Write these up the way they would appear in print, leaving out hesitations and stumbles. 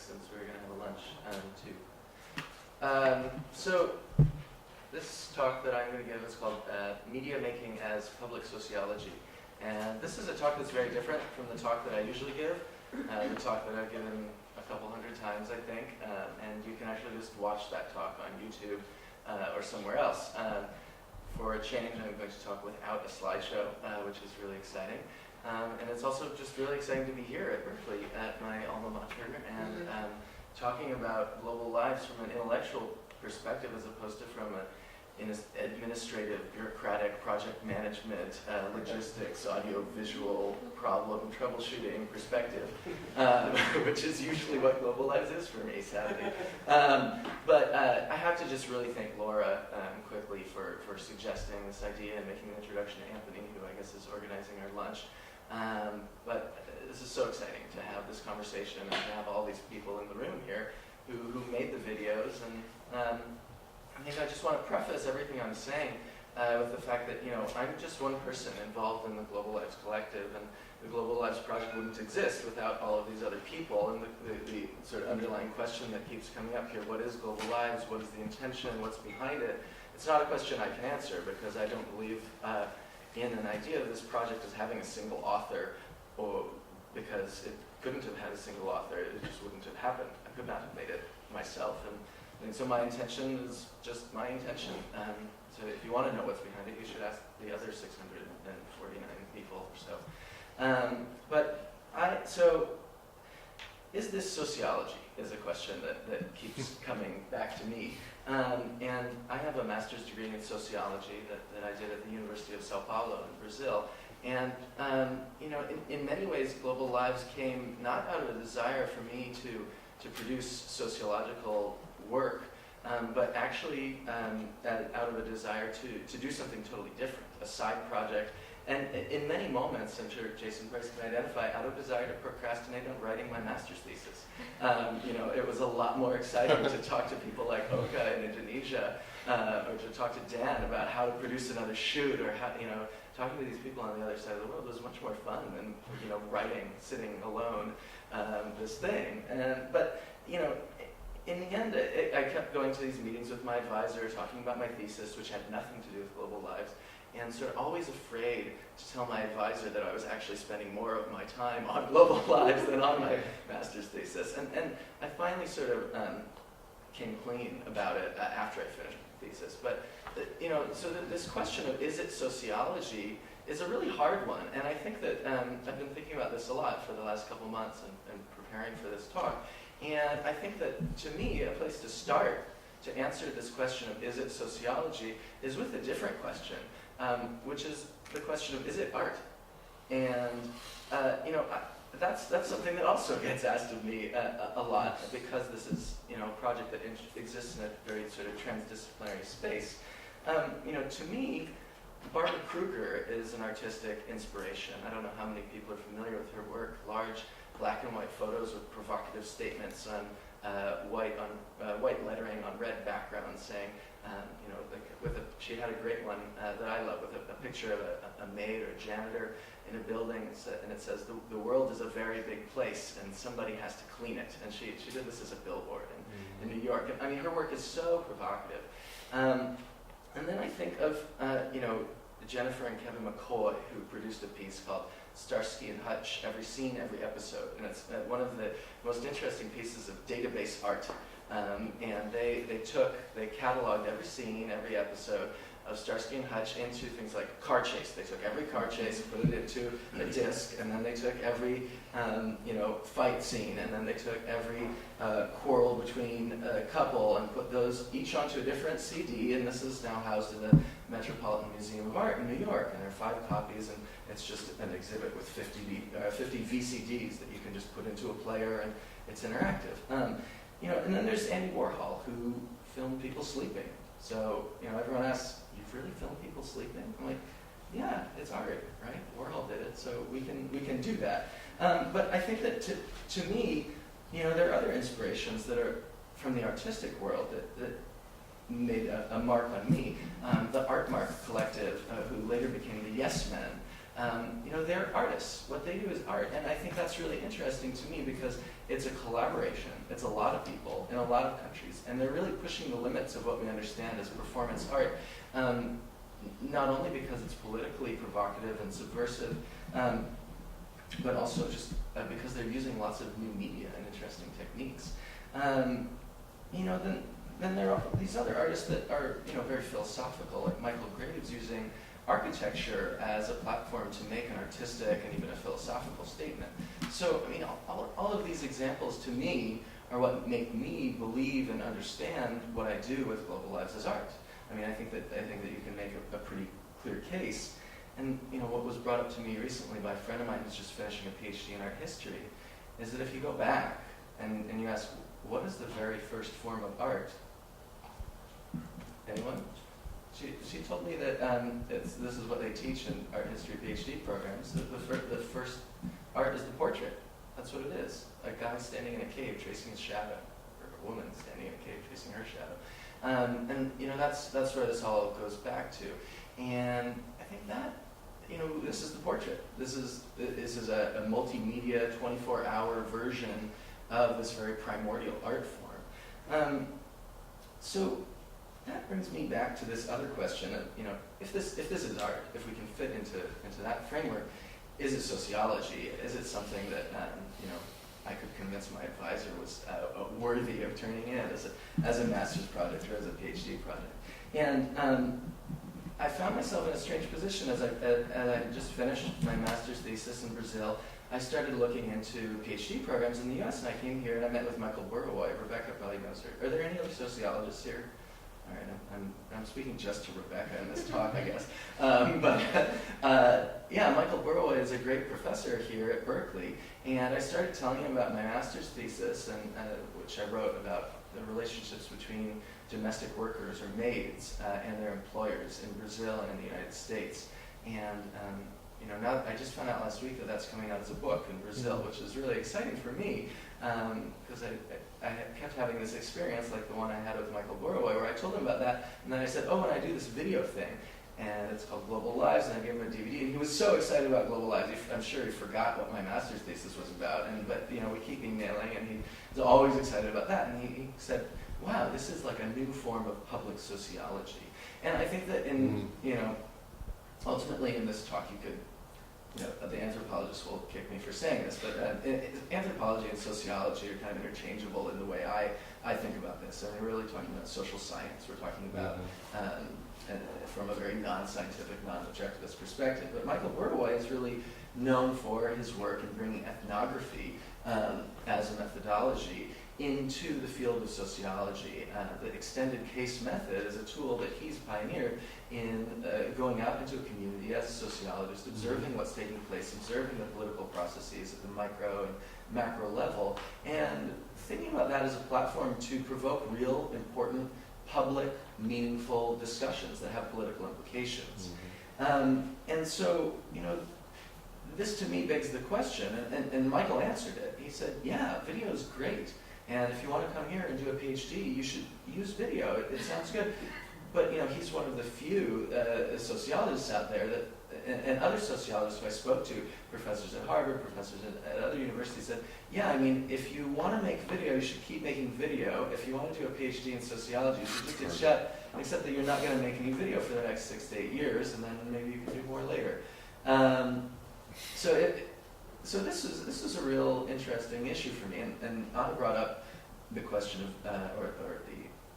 since we're going to have a lunch too. So this talk that I'm going to give is called Media Making as Public Sociology. And this is a talk that's very different from the talk that I usually give, the talk that I've given a couple hundred times, I think. And you can actually just watch that talk on YouTube or somewhere else. For a change, I'm going to talk without a slideshow, which is really exciting. And it's also just really exciting to be here at Berkeley at my alma mater and talking about global lives from an intellectual perspective as opposed to from an administrative, bureaucratic, project management, logistics, audio-visual, problem troubleshooting perspective, which is usually what global lives is for me, sadly. But I have to just really thank Laura quickly for suggesting this idea and making the introduction to Anthony, who I guess is organizing our lunch. But this is so exciting to have this conversation and to have all these people in the room here who made the videos. And I just want to preface everything I'm saying with the fact that, I'm just one person involved in the Global Lives Collective, and the Global Lives Project wouldn't exist without all of these other people. And the sort of underlying question that keeps coming up here, what is Global Lives? What is the intention? What's behind it? It's not a question I can answer because I don't believe in an idea of this project as having a single author, or because it couldn't have had a single author. It just wouldn't have happened. I could not have made it myself. And so my intention is just my intention. So if you want to know what's behind it, you should ask the other 649 people or so. So is this sociology is a question that keeps coming back to me. And I have a master's degree in sociology that I did at the University of Sao Paulo in Brazil. And in many ways, Global Lives came not out of a desire for me to produce sociological work, but actually out of a desire to do something totally different, a side project. And in many moments, I'm sure Jason Price can identify, out of desire to procrastinate on writing my master's thesis. It was a lot more exciting to talk to people like Oka in Indonesia, or to talk to Dan about how to produce another shoot, or how, talking to these people on the other side of the world was much more fun than writing, sitting alone, this thing. But in the end, I kept going to these meetings with my advisor, talking about my thesis, which had nothing to do with Global Lives, and sort of always afraid to tell my advisor that I was actually spending more of my time on Global Lives than on my master's thesis. And I finally sort of came clean about it after I finished my thesis. But so this question of is it sociology is a really hard one. And I think that I've been thinking about this a lot for the last couple months and preparing for this talk. And I think that, to me, a place to start to answer this question of is it sociology is with a different question, which is the question of is it art? And that's something that also gets asked of me a lot, because this is a project that exists in a very sort of transdisciplinary space. To me, Barbara Kruger is an artistic inspiration. I don't know how many people are familiar with her work. Large black and white photos with provocative statements on white lettering on red background, saying, she had a great one that I love with a picture of a maid or a janitor in a building, and it says, the world is a very big place and somebody has to clean it. And she did this as a billboard in New York. I mean, her work is so provocative. And then I think of, Jennifer and Kevin McCoy, who produced a piece called Starsky and Hutch, Every Scene, Every Episode. And it's one of the most interesting pieces of database art. And they cataloged every scene, every episode of Starsky and Hutch into things like car chase. They took every car chase, put it into a disc, and then they took every fight scene, and then they took every quarrel between a couple and put those each onto a different CD, and this is now housed in the Metropolitan Museum of Art in New York, and there are 5 copies, and it's just an exhibit with 50 VCDs that you can just put into a player, and it's interactive. And then there's Andy Warhol, who filmed people sleeping. So, everyone asks, you've really filmed people sleeping? I'm like, yeah, it's art, right? Warhol did it, so we can do that. But I think that to me, there are other inspirations that are from the artistic world that made a mark on me. The Art Mark Collective, who later became the Yes Men, they're artists. What they do is art, and I think that's really interesting to me because it's a collaboration. It's a lot of people in a lot of countries, and they're really pushing the limits of what we understand as performance art. Not only because it's politically provocative and subversive, but also just because they're using lots of new media and interesting techniques. Then there are these other artists that are very philosophical, like Michael Graves using architecture as a platform to make an artistic and even a philosophical statement. So, all of these examples to me are what make me believe and understand what I do with Global Lives as art. I think that you can make a pretty clear case. And what was brought up to me recently by a friend of mine who's just finishing a PhD in art history is that if you go back and you ask, what is the very first form of art? Anyone? She told me that this is what they teach in art history PhD programs. The first art is the portrait. That's what it is. A guy standing in a cave tracing his shadow, or a woman standing in a cave tracing her shadow. That's where this all goes back to. And I think that, this is the portrait. This is a multimedia 24-hour version of this very primordial art form. So that brings me back to this other question of, if this is art, if we can fit into that framework, is it sociology? Is it something that I could convince my advisor was worthy of turning in as a master's project or as a PhD project? And I found myself in a strange position as I just finished my master's thesis in Brazil. I started looking into PhD programs in the US, and I came here and I met with Michael Burawoy. Rebecca probably knows her. Are there any other sociologists here? All right, I'm speaking just to Rebecca in this talk, I guess. Michael Burawoy is a great professor here at Berkeley, and I started telling him about my master's thesis, and which I wrote about the relationships between domestic workers or maids and their employers in Brazil and in the United States. And now I just found out last week that that's coming out as a book in Brazil, which is really exciting for me because I kept having this experience like the one I had with Michael Burawoy, where I told him about that, and then I said, and I do this video thing, and it's called Global Lives, and I gave him a DVD, and he was so excited about Global Lives. I'm sure he forgot what my master's thesis was about, but we keep emailing, and he's always excited about that, and he said, wow, this is like a new form of public sociology. And I think that ultimately in this talk you could, the anthropologists will kick me for saying this, but anthropology and sociology are kind of interchangeable in the way I think about this. We're really talking about social science. We're talking about from a very non-scientific, non-objectivist perspective. But Michael Burawoy is really known for his work in bringing ethnography as a methodology into the field of sociology. The extended case method is a tool that he's pioneered in going out into a community as a sociologist, observing what's taking place, observing the political processes at the micro and macro level, and thinking about that as a platform to provoke real, important, public, meaningful discussions that have political implications. And so, this to me begs the question, and Michael answered it. He said, yeah, video is great. And if you want to come here and do a PhD, you should use video. It sounds good. But he's one of the few sociologists out there that, and other sociologists who I spoke to, professors at Harvard, professors at other universities, said, yeah, if you want to make video, you should keep making video. If you want to do a PhD in sociology, you should just get shut, except that you're not going to make any video for the next 6 to 8 years, and then maybe you can do more later. So this is a real interesting issue for me, and Anna brought up the question of, or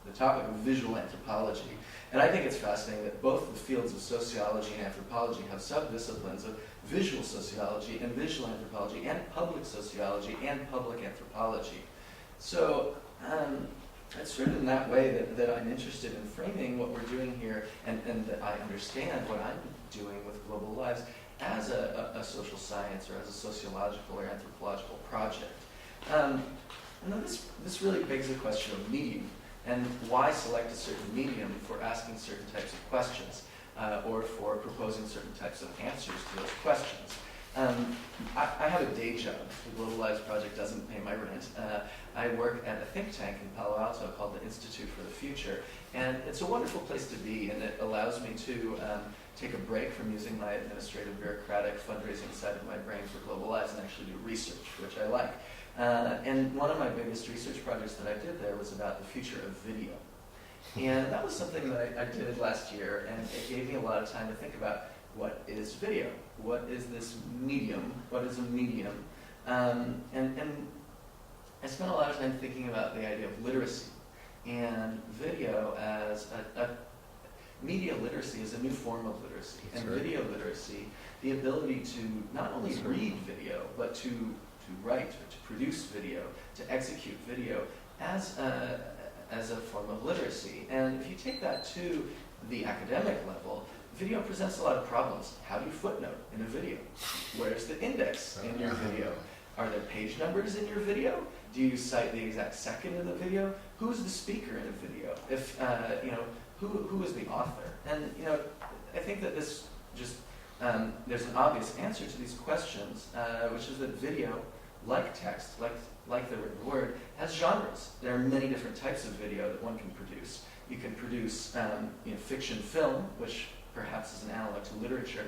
the topic of visual anthropology. And I think it's fascinating that both the fields of sociology and anthropology have subdisciplines of visual sociology and visual anthropology and public sociology and public anthropology. So it's sort of in that way that I'm interested in framing what we're doing here, and that I understand what I'm doing with Global Lives as a social science or as a sociological or anthropological project. And then this really begs the question of medium, and why select a certain medium for asking certain types of questions, or for proposing certain types of answers to those questions. I have a day job. The Global Lives Project doesn't pay my rent. I work at a think tank in Palo Alto called the Institute for the Future, and it's a wonderful place to be, and it allows me to take a break from using my administrative, bureaucratic, fundraising side of my brain for Global Lives and actually do research, which I like. And one of my biggest research projects that I did there was about the future of video. And that was something that I did last year, and it gave me a lot of time to think about what is video? What is this medium? What is a medium? And I spent a lot of time thinking about the idea of literacy, and video as media literacy is a new form of literacy. That's and right. Video literacy, the ability to not only read video, but to write, or to produce video, to execute video as a form of literacy. And if you take that to the academic level, video presents a lot of problems. How do you footnote in a video? Where's the index in your video? Are there page numbers in your video? Do you cite the exact second of the video? Who's the speaker in a video? If who is the author? And I think that this just there's an obvious answer to these questions, which is that video, like text, like the written word, has genres. There are many different types of video that one can produce. You can produce fiction film, which perhaps is an analog to literature.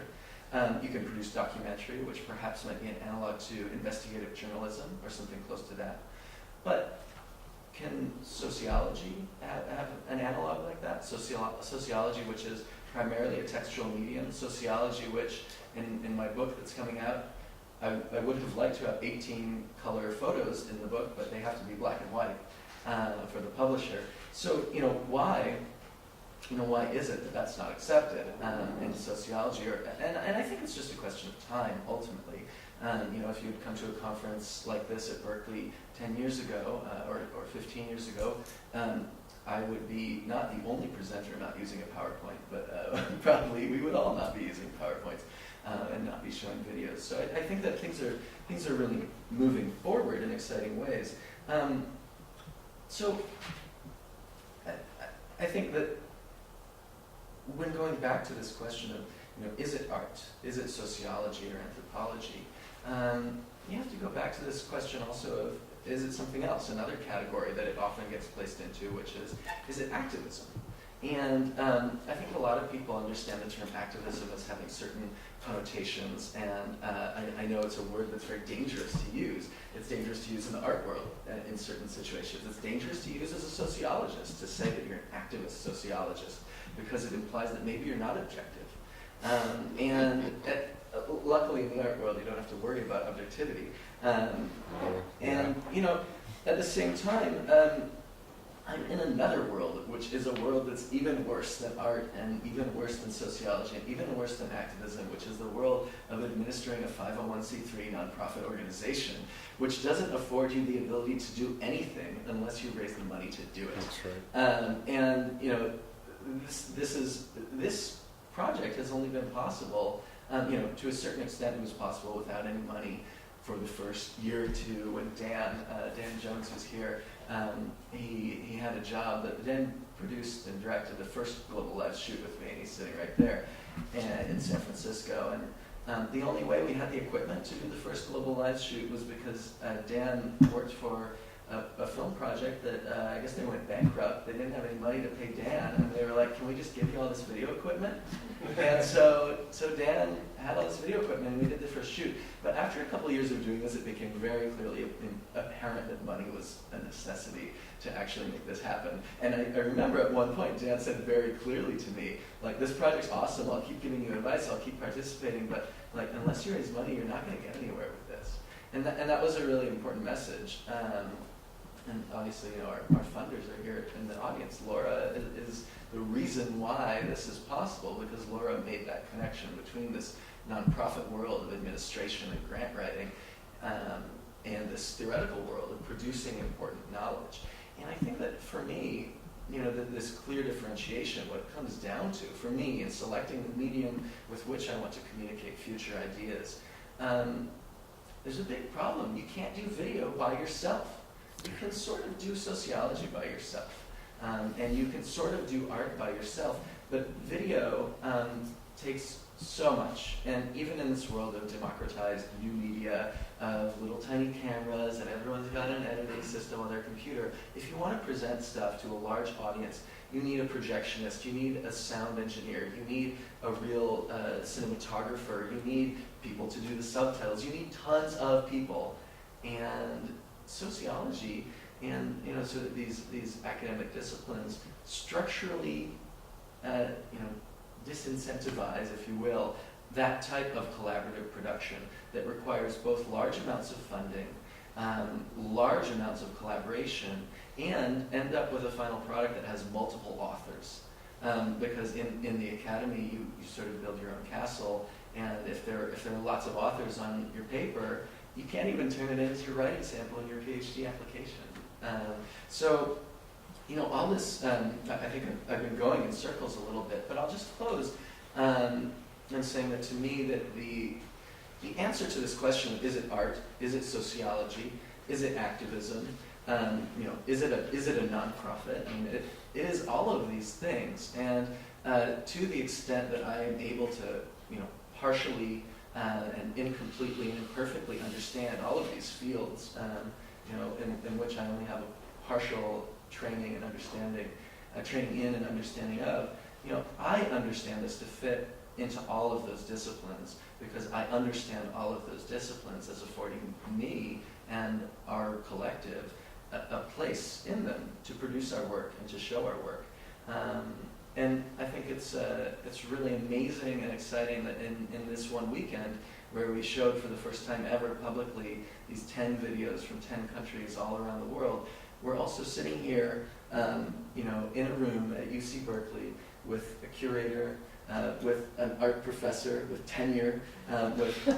You can produce documentary, which perhaps might be an analog to investigative journalism or something close to that. But can sociology have an analog like that? Sociology, which is primarily a textual medium. Sociology, which in my book that's coming out, I would have liked to have 18 color photos in the book, but they have to be black and white for the publisher. So why is it that that's not accepted in sociology? And I think it's just a question of time, ultimately. If you had come to a conference like this at Berkeley 10 years ago or 15 years ago, I would be not the only presenter not using a PowerPoint, but probably we would all not be using PowerPoints and not be showing videos. So I think that things are really moving forward in exciting ways. So I think that when going back to this question of, is it art? Is it sociology or anthropology? You have to go back to this question also of, is it something else, another category that it often gets placed into, which is it activism? And I think a lot of people understand the term activism as having certain connotations, and I know it's a word that's very dangerous to use. It's dangerous to use in the art world in certain situations. It's dangerous to use as a sociologist, to say that you're an activist sociologist, because it implies that maybe you're not objective. Luckily in the art world, you don't have to worry about objectivity. At the same time, I'm in another world, which is a world that's even worse than art, and even worse than sociology, and even worse than activism, which is the world of administering a 501c3 nonprofit organization, which doesn't afford you the ability to do anything unless you raise the money to do it. That's right. This project has only been possible, to a certain extent it was possible without any money for the first year or two when Dan Jones was here. He had a job that Dan produced and directed the first Global Lives shoot with me, and he's sitting right there in San Francisco. And the only way we had the equipment to do the first Global Lives shoot was because Dan worked for a film project that I guess they went bankrupt. They didn't have any money to pay Dan, and they were like, "Can we just give you all this video equipment?" And so Dan had all this video equipment, and we did the first shoot. But after a couple of years of doing this, it became very clearly apparent that money was a necessity to actually make this happen. And I remember at one point, Dan said very clearly to me, like, "This project's awesome. I'll keep giving you advice. I'll keep participating, but like, unless you raise money, you're not going to get anywhere with this." And that was a really important message. And obviously, our funders are here in the audience. Laura is the reason why this is possible, because Laura made that connection between this nonprofit world of administration and grant writing and this theoretical world of producing important knowledge. And I think that for me, this clear differentiation, what it comes down to, for me, in selecting the medium with which I want to communicate future ideas, there's a big problem. You can't do video by yourself. You can sort of do sociology by yourself, and you can sort of do art by yourself, but video takes so much. And even in this world of democratized new media, of little tiny cameras, and everyone's got an editing system on their computer, if you want to present stuff to a large audience, you need a projectionist, you need a sound engineer, you need a real cinematographer, you need people to do the subtitles, you need tons of people. And sociology and sort of these academic disciplines structurally disincentivize, if you will, that type of collaborative production that requires both large amounts of funding, large amounts of collaboration, and end up with a final product that has multiple authors. Because in the academy, you sort of build your own castle, and if there are lots of authors on your paper, you can't even turn it into your writing sample in your PhD application. So, all this, I think I've been going in circles a little bit, but I'll just close and saying that to me that the answer to this question, is it art, is it sociology, is it activism, is it a nonprofit? I mean, it is all of these things, and to the extent that I am able to, partially and incompletely and imperfectly understand all of these fields, in which I only have a partial training and understanding, training in and understanding of, I understand this to fit into all of those disciplines because I understand all of those disciplines as affording me and our collective a place in them to produce our work and to show our work. And I think it's really amazing and exciting that in this one weekend where we showed for the first time ever publicly these 10 videos from 10 countries all around the world, we're also sitting here in a room at UC Berkeley with a curator, with an art professor with tenure, with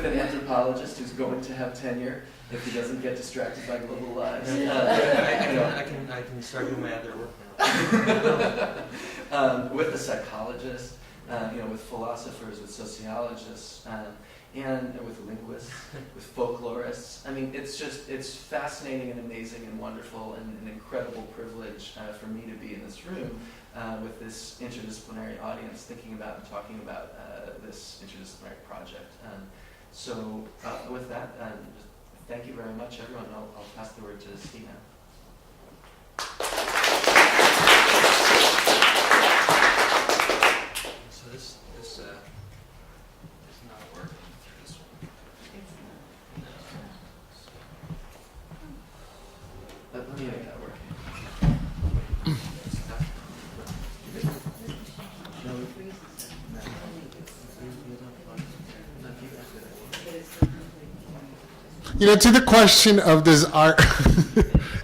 an anthropologist who's going to have tenure if he doesn't get distracted by global lives. I can start doing my other work now. With a psychologist, with philosophers, with sociologists, and with linguists, with folklorists. I mean, it's fascinating and amazing and wonderful and an incredible privilege for me to be in this room with this interdisciplinary audience thinking about and talking about this interdisciplinary project. So with that, just thank you very much, everyone. I'll pass the word to Stina. So this is not working through this one. Let me make that work. To the question of does art,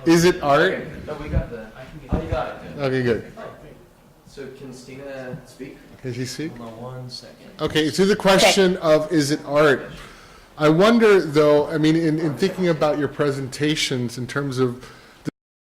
is it art? Okay. Oh, we got the. Oh, you got it. Good. Okay, good. So can Stina speak? Can she speak? Hold on 1 second. Okay, to the question of is it art, I wonder though, I mean, in thinking about your presentations in terms of